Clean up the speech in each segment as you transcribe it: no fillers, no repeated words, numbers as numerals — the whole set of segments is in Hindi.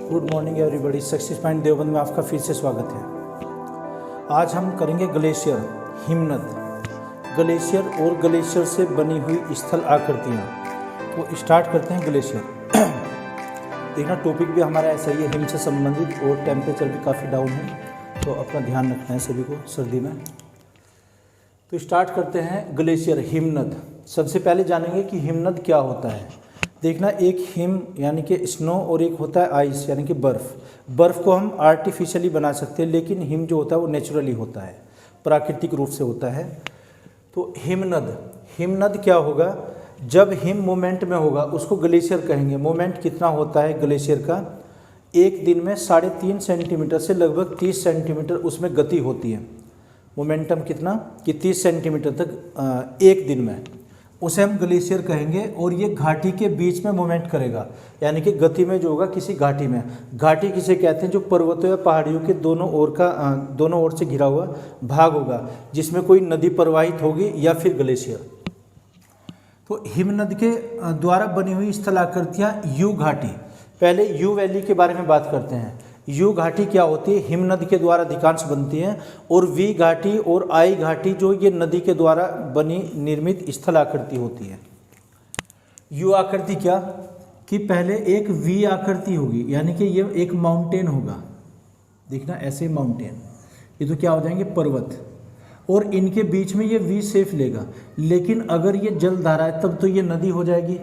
Good morning everybody. Success point Deoband में आपका फिर से स्वागत है। आज हम करेंगे ग्लेशियर, हिमनद, ग्लेशियर और ग्लेशियर से बनी हुई स्थल आकृतियाँ। तो स्टार्ट करते हैं ग्लेशियर। देखना टॉपिक भी हमारा ऐसा ही है, हिम से संबंधित, और टेम्परेचर भी काफ़ी डाउन है, तो अपना ध्यान रखना है सभी को सर्दी में। तो स्टार्ट करते हैं ग्लेशियर, हिमनद। सबसे पहले जानेंगे कि हिमनद क्या होता है। देखना, एक हिम यानी कि स्नो और एक होता है आइस यानी कि बर्फ़। बर्फ़ को हम आर्टिफिशियली बना सकते हैं, लेकिन हिम जो होता है वो नेचुरली होता है, प्राकृतिक रूप से होता है। तो हिमनद, हिमनद क्या होगा? जब हिम मोमेंट में होगा उसको ग्लेशियर कहेंगे। मोमेंट कितना होता है ग्लेशियर का? एक दिन में 3.5 सेंटीमीटर से लगभग 30 सेंटीमीटर उसमें गति होती है। मोमेंटम कितना कि 30 सेंटीमीटर तक एक दिन में, उसे हम ग्लेशियर कहेंगे। और ये घाटी के बीच में मूवमेंट करेगा, यानी कि गति में जो होगा किसी घाटी में। घाटी किसे कहते हैं? जो पर्वतों या पहाड़ियों के दोनों ओर से घिरा हुआ भाग होगा, जिसमें कोई नदी प्रवाहित होगी या फिर ग्लेशियर। तो हिमनद के द्वारा बनी हुई स्थलाकृतियाँ यू घाटी। पहले यू वैली के बारे में बात करते हैं। यू घाटी क्या होती है? हिमनद के द्वारा अधिकांश बनती है। और वी घाटी और आई घाटी जो ये नदी के द्वारा बनी निर्मित स्थल आकृति होती है। यू आकृति क्या कि पहले एक वी आकृति होगी, यानी कि ये एक माउंटेन होगा। देखना ऐसे माउंटेन, ये तो क्या हो जाएंगे? पर्वत। और इनके बीच में ये वी शेप लेगा। लेकिन अगर ये जलधारा है तब तो ये नदी हो जाएगी,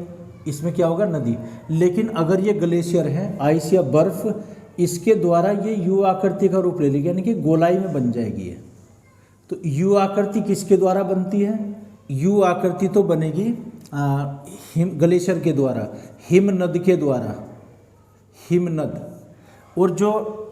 इसमें क्या होगा? नदी। लेकिन अगर ये ग्लेशियर है, आइस या बर्फ, इसके द्वारा ये यू आकृति का रूप ले लेगी, यानी कि गोलाई में बन जाएगी ये। तो यू आकृति किसके द्वारा बनती है? यू आकृति तो बनेगी ग्लेशियर के द्वारा, हिमनद के द्वारा, हिमनद। और जो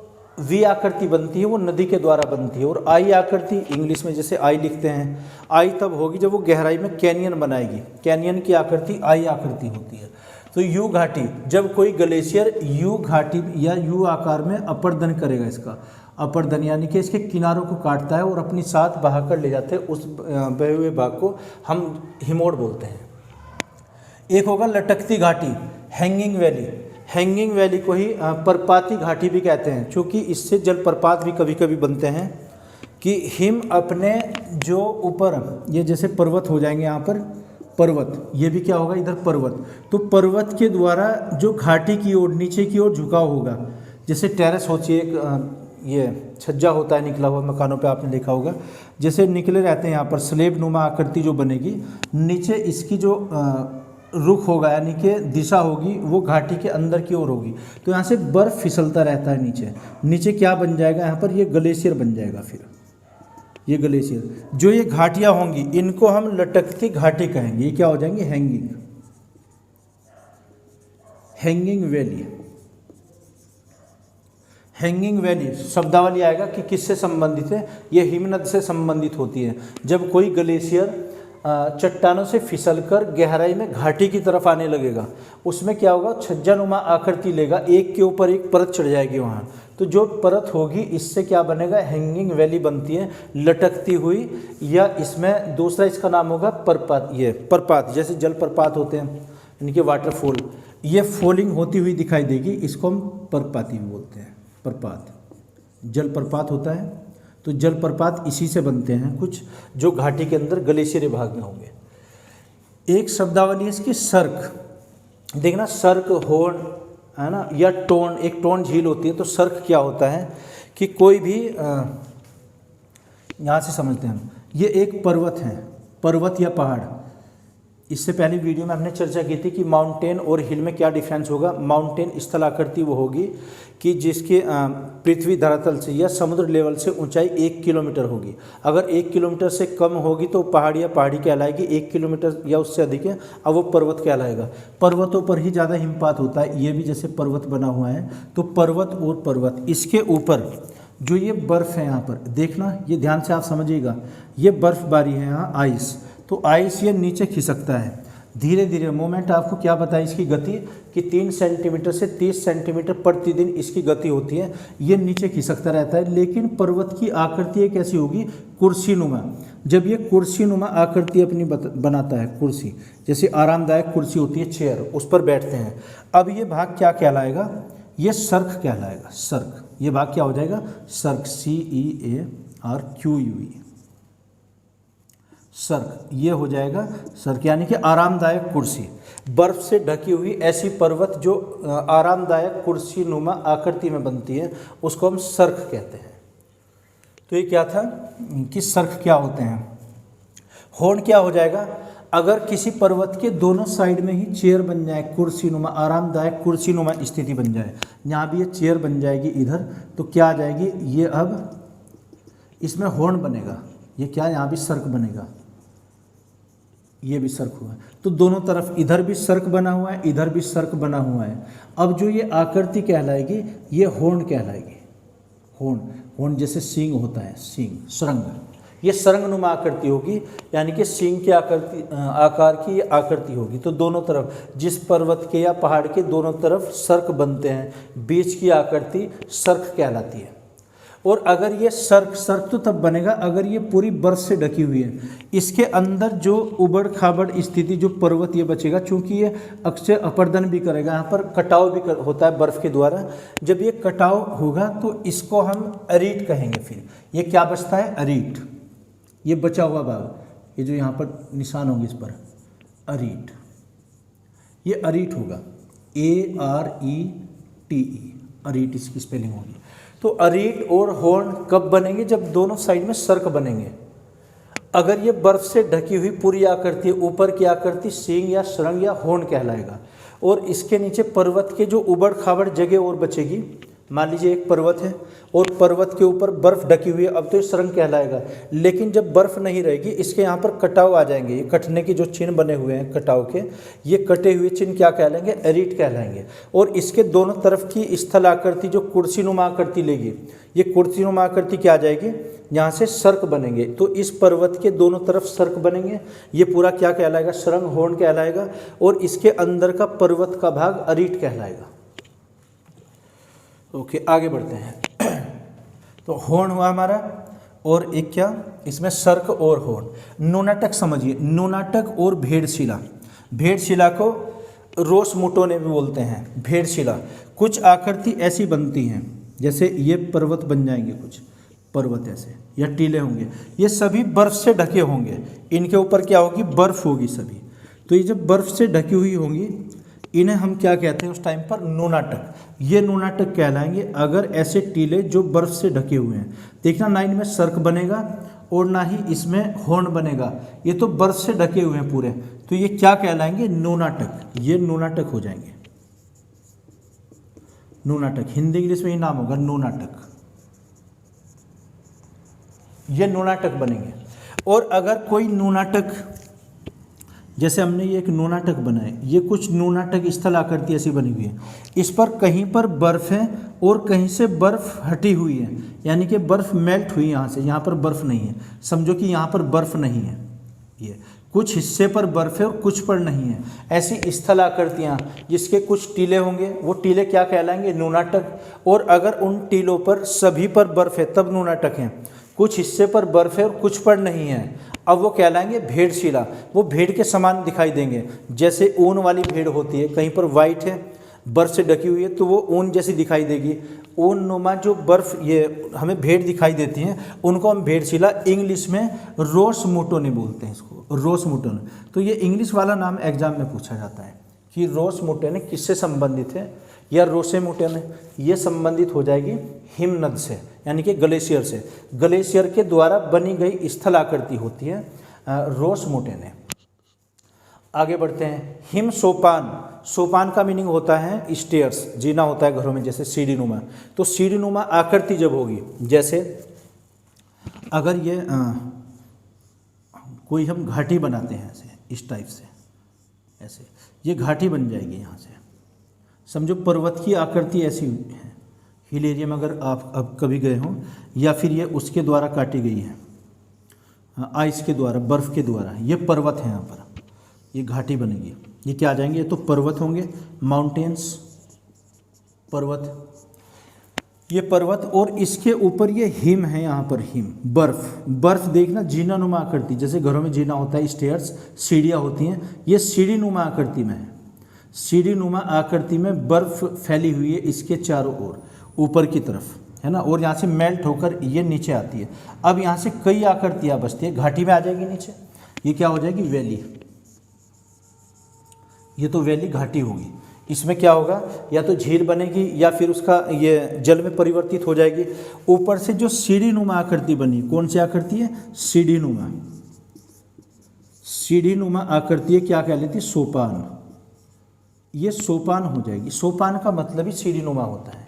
वी आकृति बनती है वो नदी के द्वारा बनती है। और आई आकृति, इंग्लिश में जैसे आई लिखते हैं, आई तब होगी जब वो गहराई में कैनियन बनाएगी। कैनियन की आकृति आई आकृति होती है। तो यू घाटी, जब कोई ग्लेशियर यू घाटी या यू आकार में अपर्दन करेगा, इसका अपर्दन यानी कि इसके किनारों को काटता है और अपनी साथ बहाकर ले जाते हैं, उस बहे हुए भाग को हम हिमोड बोलते हैं। एक होगा लटकती घाटी, हैंगिंग वैली। हैंगिंग वैली को ही परपाती घाटी भी कहते हैं, क्योंकि इससे जलप्रपात भी कभी कभी बनते हैं। कि हिम अपने जो ऊपर, ये जैसे पर्वत हो जाएंगे यहाँ पर पर्वत, ये भी क्या होगा? इधर पर्वत। तो पर्वत के द्वारा जो घाटी की ओर, नीचे की ओर झुकाव होगा, जैसे टेरेस होती है, एक ये छज्जा होता है निकला हुआ, मकानों पे आपने देखा होगा, जैसे निकले रहते हैं यहाँ पर स्लेब नुमा आकृति जो बनेगी। नीचे इसकी जो रुख होगा यानी कि दिशा होगी वो घाटी के अंदर की ओर होगी। तो यहाँ से बर्फ फिसलता रहता है नीचे। नीचे क्या बन जाएगा? यहाँ पर ये ग्लेशियर बन जाएगा। फिर ये ग्लेशियर, जो ये घाटियाँ होंगी इनको हम लटकती घाटी कहेंगे। ये क्या हो जाएंगे? Hanging, hanging valley. Hanging valley शब्दावली आएगा कि किससे संबंधित है? ये हिमनद से संबंधित होती है। जब कोई ग्लेशियर चट्टानों से फिसलकर गहराई में घाटी की तरफ आने लगेगा, उसमें क्या होगा? छज्जानुमा आकृति लेगा, एक के ऊपर एक परत चढ़ जाएगी वहाँ। तो जो परत होगी इससे क्या बनेगा? हैंगिंग वैली बनती है, लटकती हुई। या इसमें दूसरा इसका नाम होगा परपात। ये परपात, जैसे जलप्रपात होते हैं यानी कि वाटरफॉल, ये फॉलिंग होती हुई दिखाई देगी, इसको हम परपाती बोलते हैं। परपात, जलप्रपात होता है, तो जलप्रपात इसी से बनते हैं कुछ, जो घाटी के अंदर ग्लेशियरी भाग में होंगे। एक शब्दावली है इसकी सर्क। देखना, सर्क होर्न है ना, या टोन, एक टोन झील होती है। तो सर्क क्या होता है कि कोई भी यहाँ से समझते हैं हम, ये एक पर्वत है, पर्वत या पहाड़। इससे पहले वीडियो में हमने चर्चा की थी कि माउंटेन और हिल में क्या डिफरेंस होगा। माउंटेन स्थलाकृति वो होगी कि जिसके पृथ्वी धरातल से या समुद्र लेवल से ऊंचाई 1 किलोमीटर होगी। अगर 1 किलोमीटर से कम होगी तो पहाड़ी या पहाड़ी कहलाएगी, 1 किलोमीटर या उससे अधिक है अब वो पर्वत कहलाएगा। पर्वतों पर ही ज़्यादा हिमपात होता है। ये भी जैसे पर्वत बना हुआ है, तो पर्वत और पर्वत, इसके ऊपर जो ये बर्फ़ है यहाँ पर देखना, ये ध्यान से आप समझिएगा, ये बर्फबारी है यहाँ, आइस। तो आइस ये नीचे खिसकता है धीरे धीरे। मोमेंट आपको क्या बताया इसकी गति कि 3 सेंटीमीटर से 30 सेंटीमीटर प्रतिदिन इसकी गति होती है। ये नीचे खिसकता रहता है। लेकिन पर्वत की आकृति कैसी होगी? कुर्सीनुमा। जब ये कुर्सीनुमा आकृति अपनी बनाता है, कुर्सी जैसे आरामदायक कुर्सी होती है, चेयर, उस पर बैठते हैं। अब ये भाग क्या कहलाएगा? ये सर्क कहलाएगा, सर्क। ये भाग क्या हो जाएगा, सर्क, CEARQUE, सर्क। ये हो जाएगा सर्क, यानी कि आरामदायक कुर्सी। बर्फ से ढकी हुई ऐसी पर्वत जो आरामदायक कुर्सी नुमा आकृति में बनती है उसको हम सर्क कहते हैं। तो ये क्या था कि सर्क क्या होते हैं। हॉर्न क्या हो जाएगा, अगर किसी पर्वत के दोनों साइड में ही चेयर बन जाए, कुर्सी नुमा, आरामदायक कुर्सी नुमा स्थिति बन जाए, यहाँ भी ये चेयर बन जाएगी इधर, तो क्या आ जाएगी, ये अब इसमें हॉर्न बनेगा। ये क्या, यहाँ भी सर्क बनेगा, ये भी सर्क हुआ है। तो दोनों तरफ इधर भी सर्क बना हुआ है, इधर भी सर्क बना हुआ है। अब जो ये आकृति कहलाएगी ये हॉर्न कहलाएगी। हॉर्न, हॉर्न जैसे सींग होता है, सींग, सुरंग, ये सुरंगनुमा आकृति होगी, यानी कि सींग की आकृति, आकार की ये आकृति होगी। तो दोनों तरफ, जिस पर्वत के या पहाड़ के दोनों तरफ सर्क बनते हैं, बीच की आकृति सर्क कहलाती है। और अगर ये सर्क, सर्क तो तब बनेगा अगर ये पूरी बर्फ से ढकी हुई है। इसके अंदर जो उबड़ खाबड़ स्थिति, जो पर्वत ये बचेगा, चूंकि ये अक्सर अपर्दन भी करेगा, यहाँ पर कटाव भी होता है बर्फ के द्वारा। जब ये कटाव होगा तो इसको हम अरीट कहेंगे। फिर ये क्या बचता है, अरीट, ये बचा हुआ भाग, ये जो यहाँ पर निशान होंगे इस पर, अरीट, ये अरीट होगा, ARETE, अरीट इसकी स्पेलिंग होगी। तो अरीट और हॉर्न कब बनेंगे, जब दोनों साइड में सर्क बनेंगे। अगर ये बर्फ से ढकी हुई पूरी आकृति, ऊपर की आकृति सींग या सुरंग या हॉर्न कहलाएगा, और इसके नीचे पर्वत के जो उबड़ खाबड़ जगह और बचेगी। मान लीजिए एक पर्वत है और पर्वत के ऊपर बर्फ ढकी हुई है, अब तो ये सुरंग कहलाएगा। लेकिन जब बर्फ नहीं रहेगी, इसके यहाँ पर कटाव आ जाएंगे, ये कटने के जो चिन्ह बने हुए हैं कटाव के, ये कटे हुए चिन्ह क्या कहलाएंगे, एरीट कहलाएंगे। और इसके दोनों तरफ की स्थल आकृति जो कुर्सीनुमा आकृति लेगी, ये कुर्सीनुमा आकृति क्या आ जाएगी, यहाँ से सर्क बनेंगे। तो इस पर्वत के दोनों तरफ सर्क बनेंगे, ये पूरा क्या कहलाएगा, सुरंग, हॉर्न कहलाएगा। और इसके अंदर का पर्वत का भाग अरीट कहलाएगा। ओके, आगे बढ़ते हैं। तो हॉर्न हुआ हमारा, और एक क्या, इसमें सर्क और हॉर्न। नोनाटक समझिए, नोनाटक और भेड़शिला। भेड़शिला को रोसमुटोने भी बोलते हैं, भेड़शिला। कुछ आकृति ऐसी बनती हैं, जैसे ये पर्वत बन जाएंगे, कुछ पर्वत ऐसे या टीले होंगे, ये सभी बर्फ से ढके होंगे। इनके ऊपर क्या होगी, बर्फ होगी सभी। तो ये जब बर्फ से ढकी हुई होंगी, इन्हें हम क्या कहते हैं उस टाइम पर, नोनाटक। ये नोनाटक कहलाएंगे अगर ऐसे टीले जो बर्फ से ढके हुए हैं। देखना, ना इनमें सर्क बनेगा और ना ही इसमें हॉर्न बनेगा, ये तो बर्फ से ढके हुए हैं पूरे। तो ये क्या कहलाएंगे, नोनाटक। ये नोनाटक हो जाएंगे, नोनाटक। हिंदी इंग्लिश में ही नाम होगा, नोनाटक। ये नोनाटक बनेंगे। और अगर कोई नोनाटक, जैसे हमने ये एक नोनाटक बनाए, ये कुछ नोनाटक स्थल आकृति ऐसी बनी हुई है, इस पर कहीं पर बर्फ है और कहीं से बर्फ हटी हुई है, यानी कि बर्फ मेल्ट हुई यहाँ से, यहाँ पर बर्फ नहीं है। समझो कि यहाँ पर बर्फ नहीं है, ये कुछ हिस्से पर बर्फ है और कुछ पर नहीं है। ऐसी स्थल आकृतियाँ जिसके कुछ टीले होंगे, वो टीले क्या कहलाएंगे, नोनाटक। और अगर उन टीलों पर सभी पर बर्फ है तब नोनाटक हैं, कुछ हिस्से पर बर्फ है और कुछ पर नहीं है, अब वो कहलाएंगे भेड़शिला। वो भेड़ के समान दिखाई देंगे, जैसे ऊन वाली भेड़ होती है, कहीं पर वाइट है, बर्फ से ढकी हुई है, तो वो ऊन जैसी दिखाई देगी। ऊन नुमा जो बर्फ ये हमें भेड़ दिखाई देती हैं, उनको हम भेड़शिला, इंग्लिश में रोसमुटोने बोलते हैं इसको, रोसमुटोने। तो ये इंग्लिश वाला नाम एग्जाम में पूछा जाता है कि रोसमुटोने किससे संबंधित है, या रोसेमुटोने ये संबंधित हो जाएगी हिमनद से, यानी कि ग्लेशियर से। ग्लेशियर के द्वारा बनी गई स्थल आकृति होती है रोसमुटोने। आगे बढ़ते हैं, हिम सोपान। सोपान का मीनिंग होता है स्टेयर्स, जीना होता है घरों में, जैसे सीढ़ी नुमा। तो सीढ़ी नुमा आकृति जब होगी, जैसे अगर ये कोई हम घाटी बनाते हैं ऐसे, इस टाइप से, ऐसे ये घाटी बन जाएगी यहाँ से। समझो पर्वत की आकृति ऐसी है, हिल एरिया में अगर आप अब कभी गए हों, या फिर ये उसके द्वारा काटी गई है, आइस के द्वारा, बर्फ़ के द्वारा। ये पर्वत है, यहाँ पर ये घाटी बनेगी, ये क्या आ जाएंगे, ये तो पर्वत होंगे, माउंटेन्स, पर्वत, ये पर्वत। और इसके ऊपर ये हिम है, यहाँ पर हिम, बर्फ। बर्फ देखना जीना नुमा आकृति, जैसे घरों में जीना होता है, स्टेयर्स, सीढ़ियाँ होती हैं, ये सीढ़ी नुमा आकृति में है। सीढ़ी नुमा आकृति में बर्फ फैली हुई है इसके चारों ओर ऊपर की तरफ, है ना, और यहाँ से मेल्ट होकर ये नीचे आती है। अब यहाँ से कई आकृतियाँ बचती है, घाटी में आ जाएगी नीचे, ये क्या हो जाएगी, वैली। ये तो वैली घाटी होगी। इसमें क्या होगा, या तो झील बनेगी या फिर उसका ये जल में परिवर्तित हो जाएगी। ऊपर से जो सीढ़ी नुमा आकृति बनी, कौन सी आकृति है, सीढ़ी नुमा। सीढ़ी नुमा आकृति क्या कहलाती है, सोपान। ये सोपान हो जाएगी। सोपान का मतलब ही सीढ़ी नुमा होता है।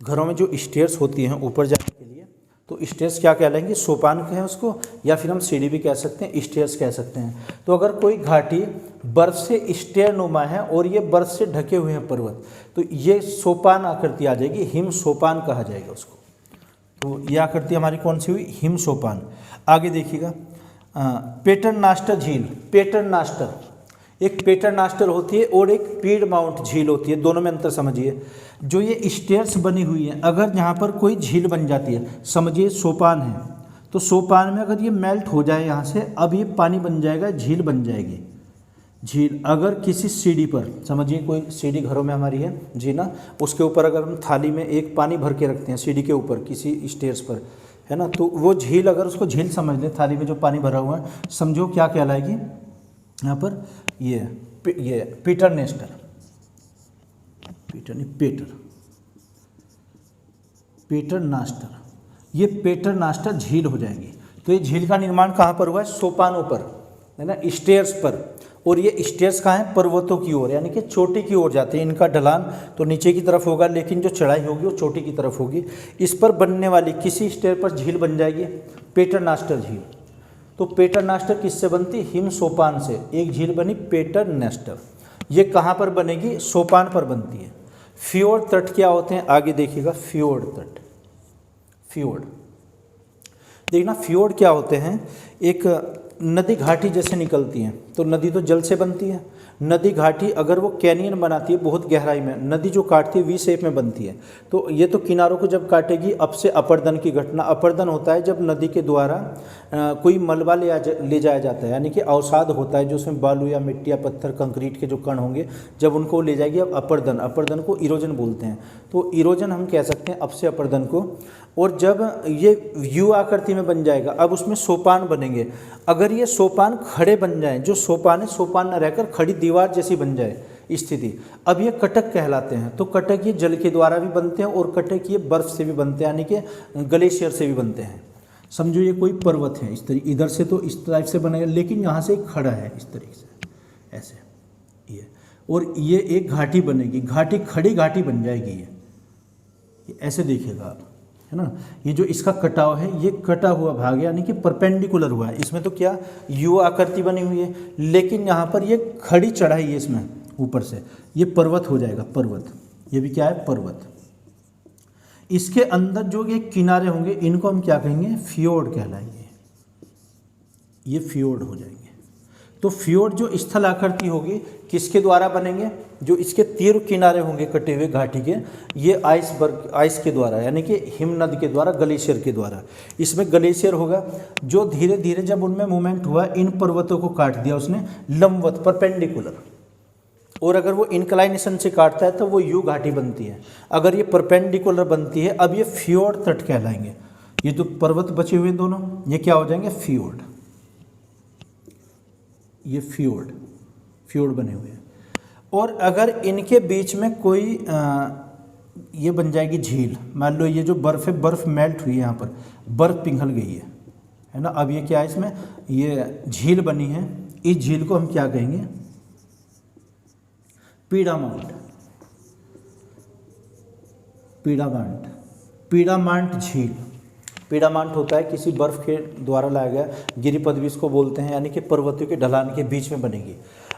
घरों में जो स्टेयर्स होती हैं ऊपर जाने के लिए, तो स्टेयर्स क्या कहलाएंगे, सोपान कहें उसको, या फिर हम सीढ़ी भी कह सकते हैं, स्टेयर्स कह सकते हैं। तो अगर कोई घाटी बर्फ से स्टेयर नुमा है और ये बर्फ से ढके हुए हैं पर्वत, तो ये सोपान आकृति आ जाएगी, हिम सोपान कहा जाएगा उसको। तो ये आकृति हमारी कौन सी हुई, हिम सोपान। आगे देखिएगा, पेटरनास्टर झील। पेटरनास्टर, एक पेटरनास्टर होती है और एक पीडमाउंट झील होती है, दोनों में अंतर समझिए। जो ये स्टेयर्स बनी हुई है, अगर यहाँ पर कोई झील बन जाती है, समझिए सोपान है, तो सोपान में अगर ये मेल्ट हो जाए यहाँ से, अब ये पानी बन जाएगा, झील बन जाएगी। झील अगर किसी सीढ़ी पर, समझिए कोई सीढ़ी घरों में हमारी है जी ना, उसके ऊपर अगर हम थाली में एक पानी भर के रखते हैं सीढ़ी के ऊपर किसी स्टेयर्स पर, है ना, तो वो झील, अगर उसको झील समझ लें, थाली में जो पानी भरा हुआ है, समझो क्या कहलाएगी यहाँ पर, ये पेटरनास्टर। पेटरनास्टर, ये पेटरनास्टर झील हो जाएगी। तो ये झील का निर्माण कहाँ पर हुआ है, सोपानों पर, है ना, स्टेयर्स पर। और ये स्टेयर्स कहाँ हैं, पर्वतों की ओर, यानी कि चोटी की ओर जाते हैं। इनका ढलान तो नीचे की तरफ होगा, लेकिन जो चढ़ाई होगी वो चोटी की तरफ होगी। इस पर बनने वाली किसी स्टेयर पर झील बन जाएगी, पेटरनास्टर झील। तो पेटरनास्टर किससे बनती, हिम सोपान से। एक झील बनी पेटरनास्टर, ये कहाँ पर बनेगी, सोपान पर बनती है। फ्योर्ड तट क्या होते हैं, आगे देखिएगा, फ्योर्ड तट। फ्योर्ड देखना, फ्योर्ड क्या होते हैं, एक नदी घाटी जैसे निकलती हैं। तो नदी तो जल से बनती है, नदी घाटी अगर वो कैनियन बनाती है बहुत गहराई में, नदी जो काटती है वी शेप में बनती है। तो ये तो किनारों को जब काटेगी, अब से अपर्दन की घटना। अपर्दन होता है जब नदी के द्वारा कोई मलबा ले जाया जाता है, यानी कि अवसाद होता है जो उसमें बालू या मिट्टी या पत्थर कंक्रीट के जो कण होंगे, जब उनको ले जाएगी, अब अपर्दन, अपर्दन को इरोजन बोलते हैं। तो इरोजन हम कह सकते हैं अब से अपर्दन को। और जब ये यू आकृति में बन जाएगा, अब उसमें सोपान बनेंगे। अगर ये सोपान खड़े बन जाएं, जो सोपान है सोपान न रहकर खड़ी दीवार जैसी बन जाए स्थिति, अब ये कटक कहलाते हैं। तो कटक ये जल के द्वारा भी बनते हैं और कटक ये बर्फ से भी बनते हैं, यानी कि ग्लेशियर से भी बनते हैं। समझो ये कोई पर्वत है, इस तरीके, इधर से तो इस टाइप से बनेगा, लेकिन यहाँ से खड़ा है इस तरीके से, ऐसे ये, और ये एक घाटी बनेगी, घाटी खड़ी घाटी बन जाएगी। ये ऐसे देखिएगा आप, है ना। ये जो इसका कटाव है, ये कटा हुआ भाग है, यानी कि परपेंडिकुलर हुआ है। इसमें तो क्या यू आकृति बनी हुई है, लेकिन यहाँ पर ये खड़ी चढ़ाई है, इसमें ऊपर से ये पर्वत हो जाएगा, पर्वत। ये भी क्या है, पर्वत। इसके अंदर जो ये किनारे होंगे, इनको हम क्या कहेंगे, फ्योर्ड कहलाएंगे। ये फ्योर्ड हो जाएंगे। तो फ्योर्ड जो स्थल आकृति होगी, किसके द्वारा बनेंगे, जो इसके तीर किनारे होंगे कटे हुए घाटी के, ये आइस के द्वारा, यानी कि हिमनद के द्वारा, ग्लेशियर के द्वारा। इसमें ग्लेशियर होगा जो धीरे धीरे जब उनमें मूवमेंट हुआ, इन पर्वतों को काट दिया उसने लंबवत, परपेंडिकुलर। और अगर वो इंक्लाइनेशन से काटता है तो वो यू घाटी बनती है। अगर ये परपेंडिकुलर बनती है, अब ये फ्योर्ड तट कहलाएंगे। ये जो पर्वत बचे हुए दोनों, ये क्या हो जाएंगे, फ्योर्ड। ये फ्योर्ड बने हुए हैं। और अगर इनके बीच में कोई ये बन जाएगी झील, मान लो ये जो बर्फ़ है, बर्फ़ मेल्ट हुई है, यहाँ पर बर्फ़ पिघल गई है ना। अब ये क्या है, इसमें ये झील बनी है, इस झील को हम क्या कहेंगे, पीडामांट। पीडामांट झील। पीडामांट होता है किसी बर्फ़ के द्वारा लाया गया, गिरिपथ भी इसको बोलते हैं, यानी कि पर्वतों के ढलान के बीच में बनेगी।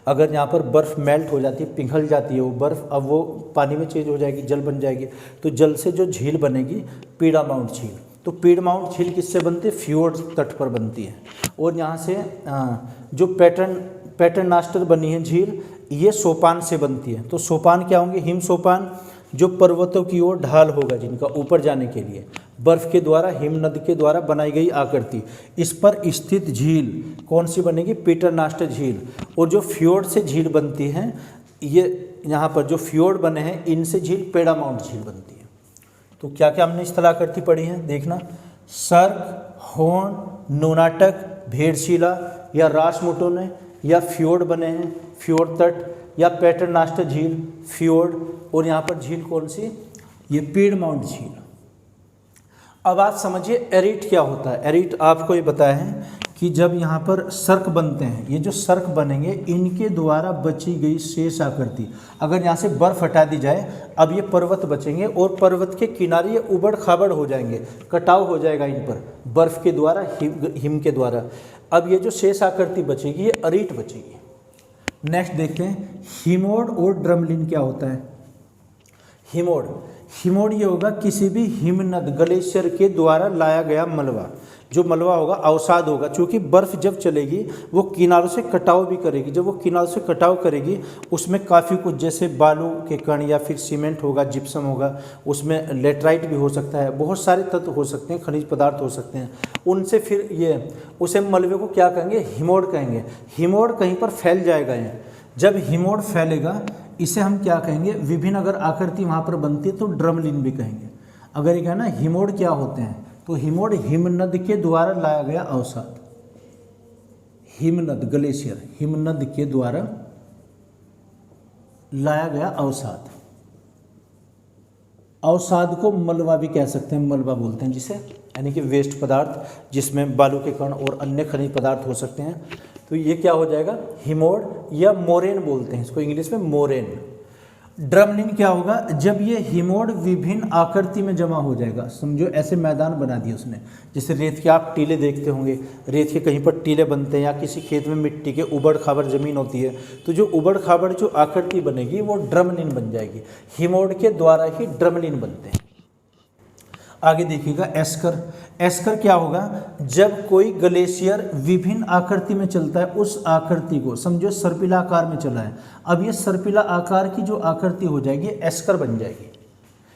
अगर यहाँ पर बर्फ़ मेल्ट हो जाती है, पिघल जाती है वो बर्फ़, अब वो पानी में चेंज हो जाएगी, जल बन जाएगी। तो जल से जो झील बनेगी, पीडामाउंट झील। तो पीडामाउंट झील किससे बनती है, फ्योर्ड तट पर बनती है। और यहाँ से जो पेटरनास्टर बनी है झील, ये सोपान से बनती है। तो सोपान क्या होंगे, हिम सोपान, जो पर्वतों की ओर ढाल होगा जिनका ऊपर जाने के लिए, बर्फ के द्वारा, हिमनद के द्वारा बनाई गई आकृति। इस पर स्थित झील कौन सी बनेगी, पेटरनास्टर झील। और जो फ्योर्ड से झील बनती है, ये यहाँ पर जो फ्योर्ड बने हैं इनसे झील पेड़ामाउंट झील बनती है। तो क्या क्या हमने स्थल आकृति पढ़ी है देखना, सर्क, होर्न, नोनाटक, भेड़शिला या रासमुटोने या फ्योर्ड बने हैं, फ्योर्ड तट या पेटरनास्ट झील, फ्योर्ड, और यहाँ पर झील कौन सी, ये पीडमाउंट झील। अब आप समझिए एरिट क्या होता है। एरिट आपको ये बताया है कि जब यहाँ पर सर्क बनते हैं, ये जो सर्क बनेंगे इनके द्वारा बची गई शेष आकृति, अगर यहाँ से बर्फ हटा दी जाए, अब ये पर्वत बचेंगे और पर्वत के किनारे ये उबड़ खाबड़ हो जाएंगे, कटाव हो जाएगा इन पर बर्फ के द्वारा, हिम के द्वारा। अब ये जो शेष आकृति बचेगी ये अरीट बचेगी। नेक्स्ट देखते हैं हिमोड और ड्रमलिन क्या होता है। हिमोड, हिमोड ये होगा किसी भी हिमनद ग्लेशियर के द्वारा लाया गया मलबा। जो मलबा होगा अवसाद होगा, क्योंकि बर्फ़ जब चलेगी वो किनारों से कटाव भी करेगी। जब वो किनारों से कटाव करेगी उसमें काफ़ी कुछ जैसे बालू के कण या फिर सीमेंट होगा, जिप्सम होगा, उसमें लेटराइट भी हो सकता है, बहुत सारे तत्व हो सकते हैं, खनिज पदार्थ हो सकते हैं। उनसे फिर ये उसे मलबे को क्या कहेंगे, हिमोड कहेंगे। हिमोड कहीं पर फैल जाएगा ये, जब हिमोड फैलेगा इसे हम क्या कहेंगे, विभिन्न अगर आकृति वहाँ पर बनती है तो ड्रमलिन भी कहेंगे। अगर ये कहना हिमोड क्या होते हैं तो हिमोड हिमनद के द्वारा लाया गया अवसाद। हिमनद ग्लेशियर, हिमनद के द्वारा लाया गया अवसाद। अवसाद को मलबा भी कह सकते हैं, मलबा बोलते हैं जिसे, यानी कि वेस्ट पदार्थ जिसमें बालू के कण और अन्य खनिज पदार्थ हो सकते हैं। तो ये क्या हो जाएगा, हिमोड या मोरेन बोलते हैं इसको इंग्लिश में, मोरेन। ड्रमलिन क्या होगा, जब ये हिमोड विभिन्न आकृति में जमा हो जाएगा। समझो ऐसे मैदान बना दिए उसने, जैसे रेत के आप टीले देखते होंगे, रेत के कहीं पर टीले बनते हैं या किसी खेत में मिट्टी के उबड़ खाबड़ जमीन होती है, तो जो उबड़ खाबड़ जो आकृति बनेगी वो ड्रमलिन बन जाएगी। हिमोड के द्वारा ही ड्रमलिन बनते हैं। आगे देखिएगा एस्कर। एस्कर क्या होगा, जब कोई ग्लेशियर विभिन्न आकृति में चलता है, उस आकृति को समझो सर्पिला आकार में चला है, अब ये सर्पिला आकार की जो आकृति हो जाएगी एस्कर बन जाएगी।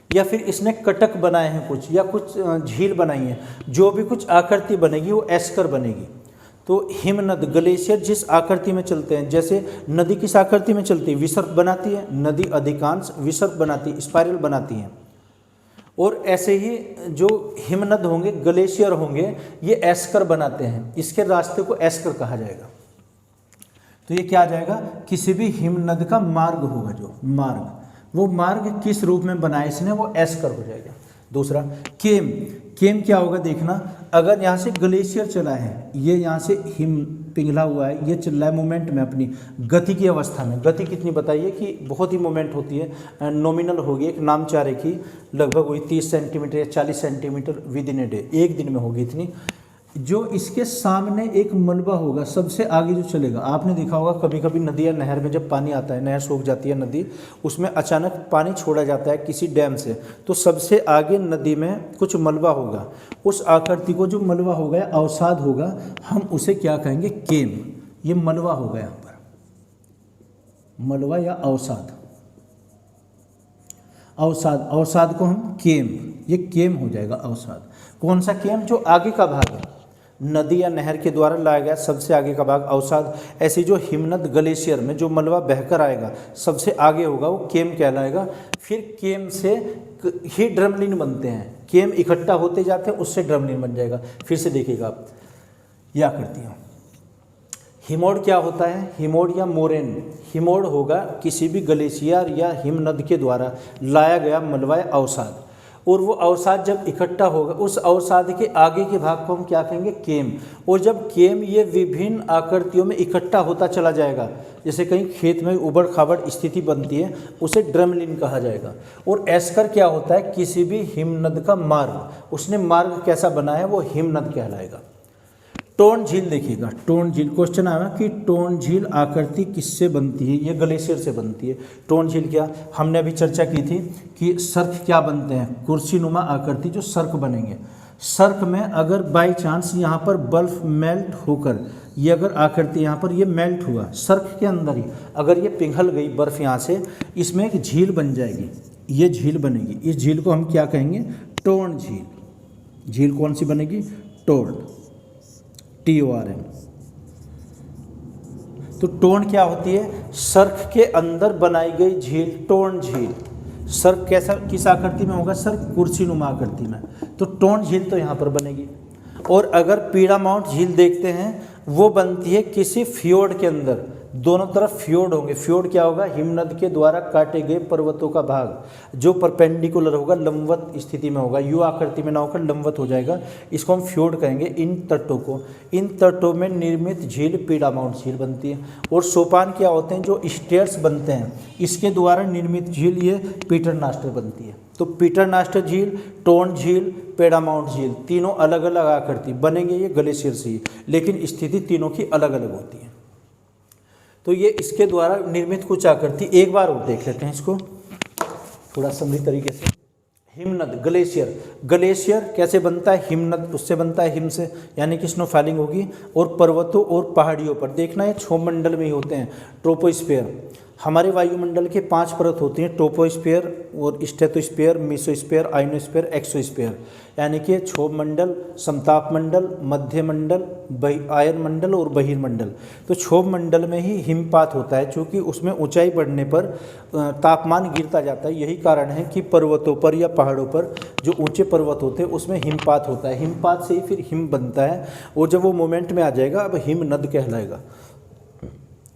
या फिर इसने कटक बनाए हैं कुछ, या कुछ झील बनाई है, जो भी कुछ आकृति बनेगी वो एस्कर बनेगी। तो हिमनद ग्लेशियर जिस आकृति में चलते हैं, जैसे नदी किस आकृति में चलती है, विसर्प बनाती है, नदी अधिकांश विसर्प बनाती है, स्पाइरल बनाती है। और ऐसे ही जो हिमनद होंगे, ग्लेशियर होंगे, ये एस्कर बनाते हैं, इसके रास्ते को एस्कर कहा जाएगा। तो ये क्या आ जाएगा, किसी भी हिमनद का मार्ग होगा, जो मार्ग, वो मार्ग किस रूप में बनाया इसने, वो एस्कर हो जाएगा। दूसरा केम। केम क्या होगा देखना, अगर यहाँ से ग्लेशियर चला है, ये यहाँ से हिम पिघला हुआ है, ये चल रहा है मूवमेंट में, अपनी गति की अवस्था में। गति कितनी बताइए कि बहुत ही मूवमेंट होती है, नॉमिनल होगी, एक नामचारे की, लगभग वही 30 सेंटीमीटर या 40 centimetre with in a day, एक दिन में होगी इतनी। जो इसके सामने एक मलबा होगा, सबसे आगे जो चलेगा, आपने देखा होगा कभी कभी नदी या नहर में जब पानी आता है, नहर सूख जाती है नदी, उसमें अचानक पानी छोड़ा जाता है किसी डैम से, तो सबसे आगे नदी में कुछ मलबा होगा, उस आकृति को जो मलबा होगा या अवसाद होगा, हम उसे क्या कहेंगे, केम। ये मलबा होगा, यहाँ पर मलबा या अवसाद। अवसाद, अवसाद को हम केम, ये केम हो जाएगा अवसाद। कौन सा केम, जो आगे का भाग है, नदी या नहर के द्वारा लाया गया सबसे आगे का भाग अवसाद। ऐसे जो हिमनद ग्लेशियर में जो मलबा बहकर आएगा सबसे आगे होगा, वो केम कहलाएगा। फिर केम से ही ड्रमलिन बनते हैं, केम इकट्ठा होते जाते हैं, उससे ड्रमलिन बन जाएगा। फिर से देखिएगा आप यह आकृतियाँ। हिमोड क्या होता है, हिमोड या मोरेन। हिमोड होगा किसी भी ग्लेशियर या हिमनद के द्वारा लाया गया मलबा या अवसाद, और वो अवसाद जब इकट्ठा होगा, उस अवसाद के आगे के भाग को हम क्या कहेंगे, केम। और जब केम ये विभिन्न आकृतियों में इकट्ठा होता चला जाएगा, जैसे कहीं खेत में उबड़ खाबड़ स्थिति बनती है, उसे ड्रमलिन कहा जाएगा। और एस्कर क्या होता है, किसी भी हिमनद का मार्ग, उसने मार्ग कैसा बनाया, वो हिमनद कहलाएगा। टोन झील देखिएगा, टोन झील क्वेश्चन आया कि टोन झील आकृति किससे बनती है, ये ग्लेशियर से बनती है। टोन झील क्या, हमने अभी चर्चा की थी कि सर्क क्या बनते हैं, कुर्सीनुमा आकृति जो सर्क बनेंगे। सर्क में अगर बाई चांस यहाँ पर बर्फ मेल्ट होकर ये अगर आकृति यहाँ पर ये मेल्ट हुआ, सर्क के अंदर ही अगर ये पिघल गई बर्फ यहाँ से, इसमें एक झील बन जाएगी, ये झील बनेगी। इस झील को हम क्या कहेंगे, टोन झील। झील कौन सी बनेगी, टोन, TORN। तो टोन क्या होती है? सर्क के अंदर बनाई गई झील, टोन झील। सर्क कैसा, किस आकृति में होगा? सर्क कुर्सीनुमा आकृति में। तो टोन झील तो यहाँ पर बनेगी। और अगर पीडामाउंट झील देखते हैं, वो बनती है किसी फ्योर्ड के अंदर, दोनों तरफ फ्योर्ड होंगे। फ्योर्ड क्या होगा? हिमनद के द्वारा काटे गए पर्वतों का भाग जो परपेंडिकुलर होगा, लंबवत स्थिति में होगा, यू आकृति में ना होकर लंबवत हो जाएगा, इसको हम फ्योर्ड कहेंगे। इन तटों को, इन तटों में निर्मित झील पीडामाउंट झील बनती है। और सोपान क्या होते हैं? जो स्टेयर्स बनते हैं, इसके द्वारा निर्मित झील ये पीटरनास्टर बनती है। तो पीटरनास्टर झील, टोन झील, पीडामाउंट झील, तीनों अलग अलग आकृति बनेंगे ये ग्लेशियर से ही, लेकिन स्थिति तीनों की अलग अलग होती है। तो ये इसके द्वारा निर्मित कुछ आकृति एक बार और देख लेते हैं इसको थोड़ा समृद्ध तरीके से। हिमनद, ग्लेशियर। ग्लेशियर कैसे बनता है? हिमनद उससे बनता है, हिम से, यानी कि स्नोफॉलिंग होगी। और पर्वतों और पहाड़ियों पर देखना, ये क्षोभमंडल में ही होते हैं। ट्रोपोस्फीयर, हमारे वायुमंडल के 5 परत होती हैं, ट्रोपोस्फीयर और स्ट्रेटोस्फीयर, मेसोस्फीयर, आयनोस्फीयर, एक्सोस्फीयर, यानी कि क्षोभमंडल, समतापमंडल, मध्यमंडल, आयनमंडल और बहिर्मंडल। तो क्षोभमंडल में ही हिमपात होता है, क्योंकि उसमें ऊंचाई बढ़ने पर तापमान गिरता जाता है। यही कारण है कि पर्वतों पर या पहाड़ों पर जो ऊंचे पर्वत होते हैं उसमें हिमपात होता है। हिमपात से ही फिर हिम बनता है, और जब वो मोमेंट में आ जाएगा अब हिमनद कहलाएगा।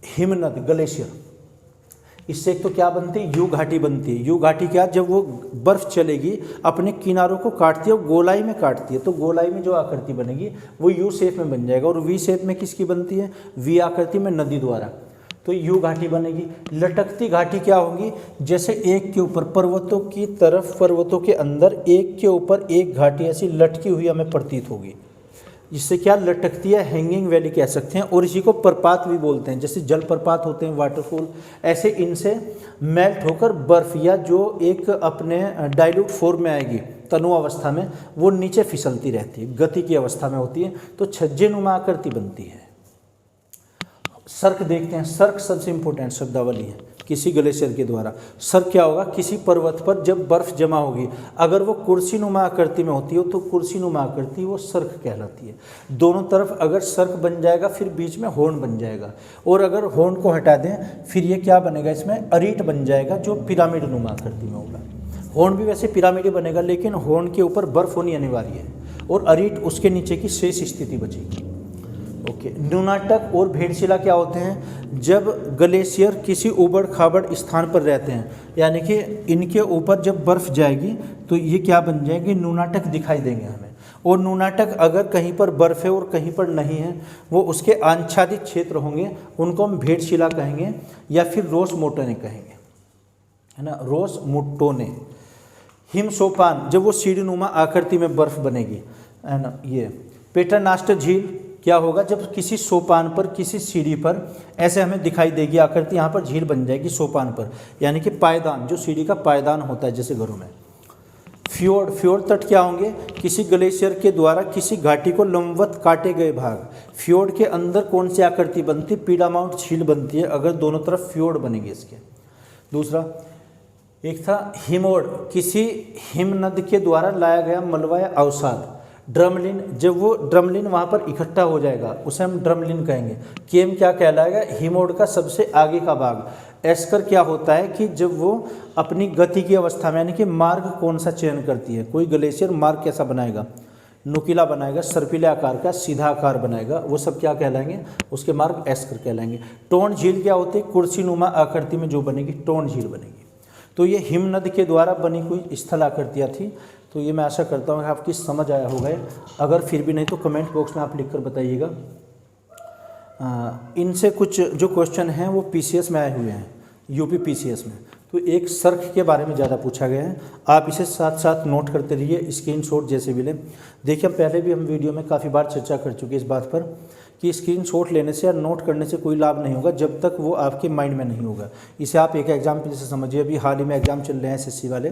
हिमनद, ग्लेशियर। इससे एक तो क्या बनती है? यू घाटी बनती है। यू घाटी क्या? जब वो बर्फ़ चलेगी अपने किनारों को काटती है, वो गोलाई में काटती है, तो गोलाई में जो आकृति बनेगी वो यू शेप में बन जाएगा। और वी शेप में किसकी बनती है? वी आकृति में, नदी द्वारा। तो यू घाटी बनेगी। लटकती घाटी क्या होगी? जैसे एक के ऊपर, पर्वतों की तरफ, पर्वतों के अंदर एक के ऊपर एक घाटी ऐसी लटकी हुई हमें प्रतीत होगी, जिससे क्या लटकती है, हैंगिंग वैली कह सकते हैं। और इसी को प्रपात भी बोलते हैं। जैसे जलप्रपात होते हैं, वाटरफॉल, ऐसे इनसे मेल्ट होकर बर्फ या जो एक अपने डाइल्यूट फॉर्म में आएगी तनु अवस्था में, वो नीचे फिसलती रहती है, गति की अवस्था में होती है, तो छज्जेनुमा आकृति बनती है। सर्क देखते हैं। सर्क सबसे इंपॉर्टेंट शब्दावली है किसी ग्लेशियर के द्वारा। सर्क क्या होगा? किसी पर्वत पर जब बर्फ जमा होगी, अगर वो कुर्सीनुमा आकृति में होती हो तो कुर्सीनुमा आकृति वो सर्क कहलाती है। दोनों तरफ अगर सर्क बन जाएगा, फिर बीच में हॉर्न बन जाएगा। और अगर हॉर्न को हटा दें, फिर ये क्या बनेगा? इसमें अरीट बन जाएगा, जो पिरामिडनुमा आकृति में होगा। हॉर्न भी वैसे पिरामिड ही बनेगा, लेकिन हॉर्न के ऊपर बर्फ होनी अनिवार्य है, और अरीट उसके नीचे की शेष स्थिति बचेगी। ओके। न्यूनाटक और भेड़शिला क्या होते हैं? जब ग्लेशियर किसी उबड़ खाबड़ स्थान पर रहते हैं, यानी कि इनके ऊपर जब बर्फ़ जाएगी तो ये क्या बन जाएंगे? न्यूनाटक दिखाई देंगे हमें। और न्यूनाटक अगर कहीं पर बर्फ़ है और कहीं पर नहीं है, वो उसके आच्छादित क्षेत्र होंगे, उनको हम भेड़शिला कहेंगे या फिर रोस मोटोने कहेंगे, है ना, रोस मोटोने। हिम सोपान, जब वो सीढ़ीनुमा आकृति में बर्फ़ बनेगी, है ना। ये पीटरनास्टर झील क्या होगा? जब किसी सोपान पर, किसी सीढ़ी पर ऐसे हमें दिखाई देगी आकृति, यहाँ पर झील बन जाएगी सोपान पर, यानी कि पायदान, जो सीढ़ी का पायदान होता है जैसे घरों में। फ्योर्ड, फ्योर्ड तट क्या होंगे? किसी ग्लेशियर के द्वारा किसी घाटी को लंबवत काटे गए भाग। फ्योर्ड के अंदर कौन सी आकृति बनती है? पीडामाउंट झील बनती है, अगर दोनों तरफ फ्योर्ड बनेंगे इसके। दूसरा एक था हिमोड, किसी हिमनद के द्वारा लाया गया मलबा या अवसाद। ड्रमलिन, जब वो ड्रमलिन वहाँ पर इकट्ठा हो जाएगा उसे हम ड्रमलिन कहेंगे। केम क्या कहलाएगा? हिमोड का सबसे आगे का भाग। एस्कर क्या होता है कि जब वो अपनी गति की अवस्था में, यानी कि मार्ग कौन सा चयन करती है, कोई ग्लेशियर मार्ग कैसा बनाएगा? नुकीला बनाएगा, सर्पिले आकार का, सीधा आकार बनाएगा, वो सब क्या कहलाएंगे? उसके मार्ग एस्कर कहलाएंगे। टोन झील क्या होती है? कुर्सीनुमा आकृति में जो बनेगी, टोन झील बनेगी। तो ये हिमनद के द्वारा बनी हुई स्थल आकृतियाँ थी। तो ये मैं आशा करता हूँ कि आपकी समझ आया होगा। अगर फिर भी नहीं तो कमेंट बॉक्स में आप लिखकर बताइएगा। इनसे कुछ जो क्वेश्चन हैं वो पीसीएस में आए हुए हैं, यूपी पीसीएस में। तो एक सर्क के बारे में ज़्यादा पूछा गया है, आप इसे साथ साथ नोट करते रहिए, स्क्रीनशॉट जैसे भी लें। देखिए पहले भी हम वीडियो में काफ़ी बार चर्चा कर चुके हैं इस बात पर कि स्क्रीनशॉट लेने से या नोट करने से कोई लाभ नहीं होगा जब तक वो आपके माइंड में नहीं होगा। इसे आप एक एग्जाम्पल से समझिए। अभी हाल ही में एग्जाम चल रहे हैं एसएससी वाले,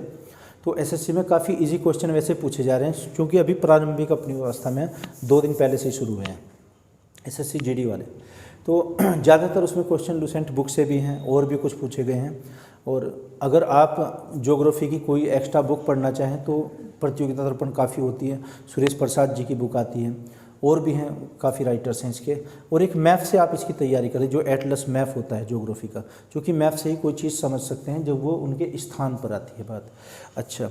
तो एसएससी में काफ़ी इजी क्वेश्चन वैसे पूछे जा रहे हैं, क्योंकि अभी प्रारंभिक अपनी व्यवस्था में 2 दिन पहले से ही शुरू हुए हैं एसएससी जीडी वाले। तो ज़्यादातर उसमें क्वेश्चन लूसेंट बुक से भी हैं और भी कुछ पूछे गए हैं। और अगर आप ज्योग्राफी की कोई एक्स्ट्रा बुक पढ़ना चाहें तो प्रतियोगिता दर्पण काफ़ी होती है, सुरेश प्रसाद जी की बुक आती है, और भी हैं काफ़ी राइटर्स हैं इसके। और एक मैप से आप इसकी तैयारी करें, जो एटलस मैप होता है ज्योग्राफी का, क्योंकि मैप से ही कोई चीज़ समझ सकते हैं जब वो उनके स्थान पर आती है बात। अच्छा,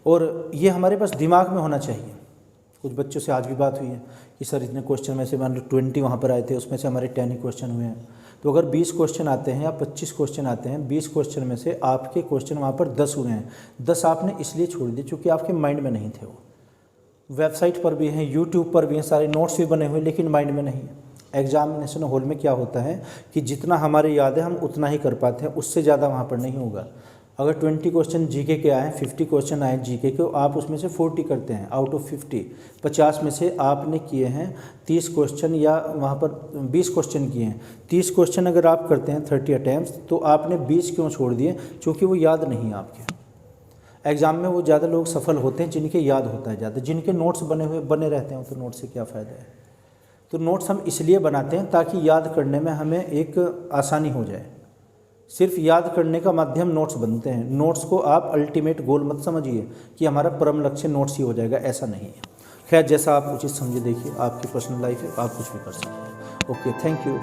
और ये हमारे पास दिमाग में होना चाहिए। कुछ बच्चों से आज भी बात हुई है कि सर इतने क्वेश्चन में से मान लो 20 वहाँ पर आए थे, उसमें से हमारे 10 ही क्वेश्चन हुए हैं। तो अगर 20 क्वेश्चन आते हैं या 25 क्वेश्चन आते हैं, 20 क्वेश्चन में से आपके क्वेश्चन वहाँ पर 10 हुए हैं, 10 आपने इसलिए छोड़ दिए क्योंकि आपके माइंड में नहीं थे। वो वेबसाइट पर भी हैं, यूट्यूब पर भी हैं, सारे नोट्स भी बने हुए, लेकिन माइंड में नहीं है। एग्जामिनेशन हॉल में क्या होता है कि जितना हमारे याद है हम उतना ही कर पाते हैं, उससे ज़्यादा वहाँ पर नहीं होगा। अगर 20 क्वेश्चन जीके के आए, 50 क्वेश्चन आए जीके के, आप उसमें से 40 करते हैं आउट ऑफ 50 में से आपने किए हैं 30 क्वेश्चन, या वहाँ पर 20 क्वेश्चन किए हैं। 30 क्वेश्चन अगर आप करते हैं 30 अटैम्प्ट, तो आपने 20 क्यों छोड़ दिए? क्योंकि वो याद नहीं है आपके। एग्ज़ाम में वो ज़्यादा लोग सफल होते हैं जिनके याद होता है ज़्यादा, जिनके नोट्स बने रहते हैं, तो नोट्स से क्या फ़ायदा है। तो नोट्स हम इसलिए बनाते हैं ताकि याद करने में हमें एक आसानी हो जाए। सिर्फ याद करने का माध्यम नोट्स बनते हैं। नोट्स को आप अल्टीमेट गोल मत समझिए कि हमारा परम लक्ष्य नोट्स ही हो जाएगा, ऐसा नहीं है। खैर, जैसा आप उचित समझे, देखिए आपकी पर्सनल लाइफ है, आप कुछ भी कर सकते हैं। Okay, thank you.